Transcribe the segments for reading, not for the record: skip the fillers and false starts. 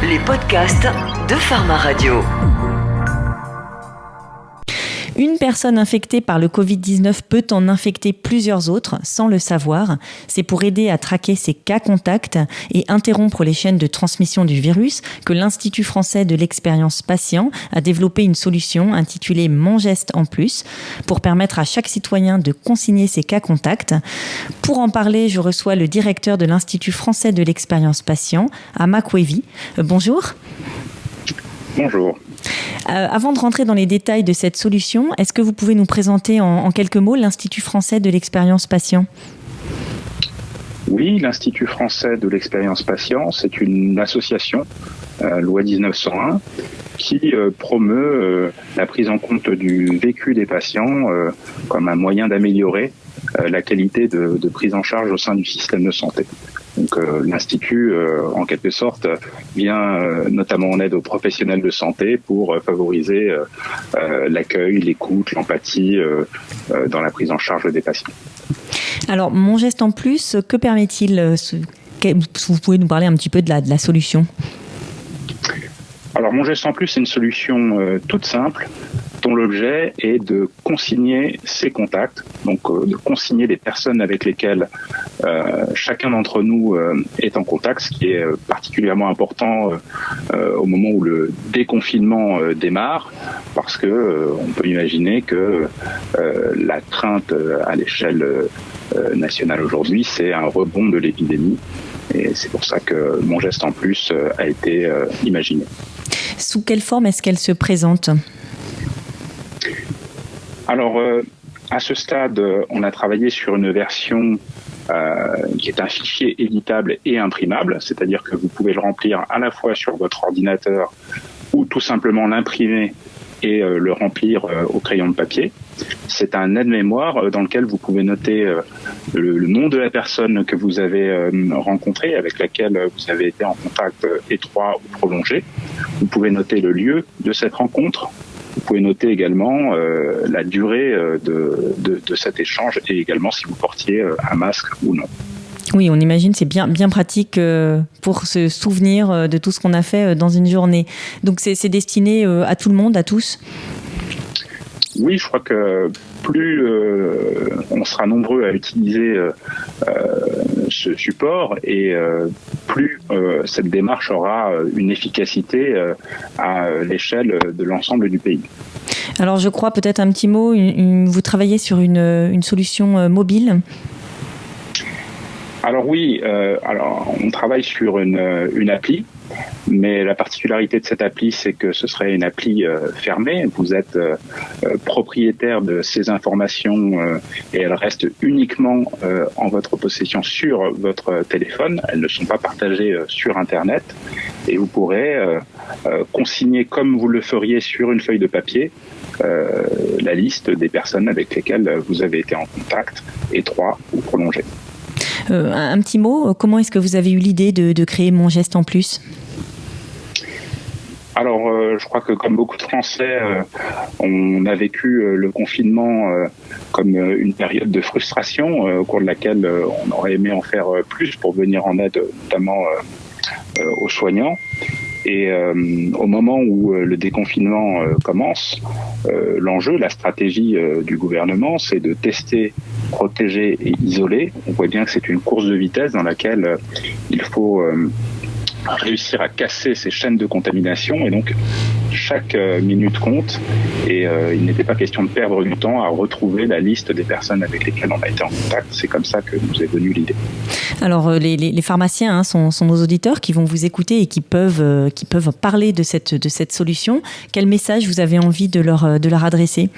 les podcasts de Pharma Radio. Une personne infectée par le Covid-19 peut en infecter plusieurs autres sans le savoir. C'est pour aider à traquer ces cas contacts et interrompre les chaînes de transmission du virus que l'Institut français de l'expérience patient a développé une solution intitulée Mon Geste en Plus pour permettre à chaque citoyen de consigner ses cas contacts. Pour en parler, je reçois le directeur de l'Institut français de l'expérience patient, Amak Wevi. Bonjour. Bonjour. Avant de rentrer dans les détails de cette solution, est-ce que vous pouvez nous présenter en quelques mots l'Institut français de l'expérience patient ? Oui, l'Institut français de l'expérience patient, c'est une association, loi 1901, qui promeut la prise en compte du vécu des patients comme un moyen d'améliorer la qualité de prise en charge au sein du système de santé. Donc l'Institut, en quelque sorte, vient notamment en aide aux professionnels de santé pour favoriser l'accueil, l'écoute, l'empathie dans la prise en charge des patients. Alors, Mon Geste en Plus, que permet-il ? Vous pouvez nous parler un petit peu de la solution ? Alors, Mon Geste en Plus, c'est une solution toute simple, dont l'objet est de consigner ses contacts, donc de consigner les personnes avec lesquelles chacun d'entre nous est en contact, ce qui est particulièrement important au moment où le déconfinement démarre, parce que on peut imaginer que la crainte à l'échelle nationale aujourd'hui, c'est un rebond de l'épidémie, et c'est pour ça que Mon Geste en Plus a été imaginé. Sous quelle forme est-ce qu'elle se présente ? Alors, à ce stade, on a travaillé sur une version qui est un fichier éditable et imprimable, c'est-à-dire que vous pouvez le remplir à la fois sur votre ordinateur ou tout simplement l'imprimer et le remplir au crayon de papier. C'est un aide-mémoire dans lequel vous pouvez noter le nom de la personne que vous avez rencontrée, avec laquelle vous avez été en contact étroit ou prolongé. Vous pouvez noter le lieu de cette rencontre. Vous pouvez noter également la durée de cet échange et également si vous portiez un masque ou non. Oui, on imagine c'est bien pratique pour se souvenir de tout ce qu'on a fait dans une journée. Donc c'est destiné à tout le monde, à tous ? Oui, je crois que plus on sera nombreux à utiliser ce support et plus cette démarche aura une efficacité à l'échelle de l'ensemble du pays. Alors je crois peut-être un petit mot, vous travaillez sur une solution mobile ? Alors oui, on travaille sur une appli, mais la particularité de cette appli, c'est que ce serait une appli fermée. Vous êtes propriétaire de ces informations et elles restent uniquement en votre possession sur votre téléphone. Elles ne sont pas partagées sur Internet et vous pourrez consigner comme vous le feriez sur une feuille de papier la liste des personnes avec lesquelles vous avez été en contact étroit ou prolongé. Un petit mot, comment est-ce que vous avez eu l'idée de créer Mon Geste en Plus ? Alors, je crois que comme beaucoup de Français, on a vécu le confinement comme une période de frustration au cours de laquelle on aurait aimé en faire plus pour venir en aide notamment aux soignants. Et au moment où le déconfinement commence, l'enjeu, la stratégie du gouvernement, c'est de tester, protéger et isoler. On voit bien que c'est une course de vitesse dans laquelle il faut réussir à casser ces chaînes de contamination et donc chaque minute compte et il n'était pas question de perdre du temps à retrouver la liste des personnes avec lesquelles on a été en contact. C'est comme ça que nous est venue l'idée. Alors les pharmaciens sont nos auditeurs qui vont vous écouter et qui peuvent parler de cette solution. Quel message vous avez envie de leur adresser ?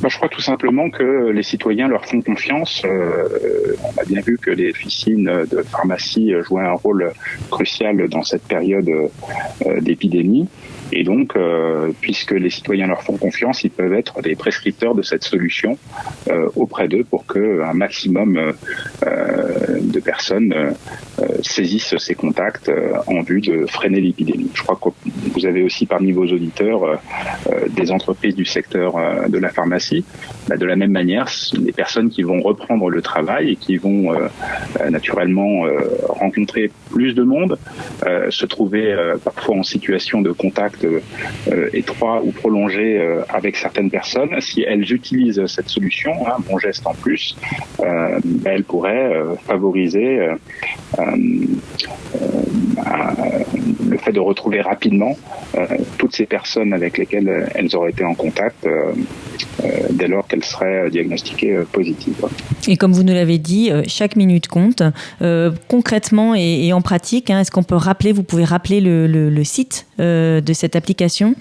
Je crois tout simplement que les citoyens leur font confiance. On a bien vu que les officines de pharmacie jouaient un rôle crucial dans cette période d'épidémie. Et donc, puisque les citoyens leur font confiance, ils peuvent être des prescripteurs de cette solution auprès d'eux pour qu'un maximum de personnes saisissent ces contacts en vue de freiner l'épidémie. Je crois que vous avez aussi parmi vos auditeurs des entreprises du secteur de la pharmacie. De la même manière, les personnes qui vont reprendre le travail et qui vont naturellement rencontrer plus de monde, se trouver parfois en situation de contact étroit ou prolongé avec certaines personnes, si elles utilisent cette solution, Mon Geste en Plus, elles pourraient favoriser le fait de retrouver rapidement toutes ces personnes avec lesquelles elles auraient été en contact dès lors qu'elles seraient diagnostiquées positives. Et comme vous nous l'avez dit, chaque minute compte. Concrètement et en pratique, est-ce qu'on peut rappeler, vous pouvez rappeler le site de cette application ?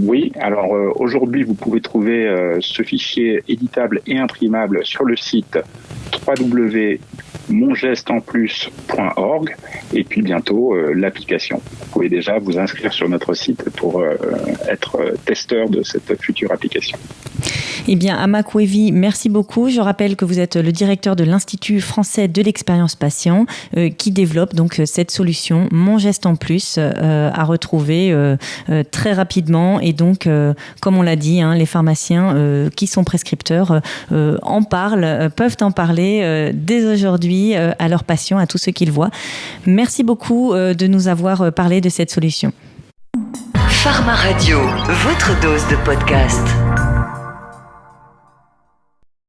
Oui, alors aujourd'hui, vous pouvez trouver ce fichier éditable et imprimable sur le site www.mongesteenplus.org et puis bientôt l'application. Vous pouvez déjà vous inscrire sur notre site pour être testeur de cette future application. Eh bien, Amak Wehvi, merci beaucoup. Je rappelle que vous êtes le directeur de l'Institut français de l'expérience patient qui développe donc cette solution Mon Geste en Plus à retrouver très rapidement. Et donc, comme on l'a dit, les pharmaciens qui sont prescripteurs en parlent, peuvent en parler dès aujourd'hui à leurs patients, à tous ceux qu'ils voient. Merci beaucoup de nous avoir parlé de cette solution. Pharma Radio, votre dose de podcast.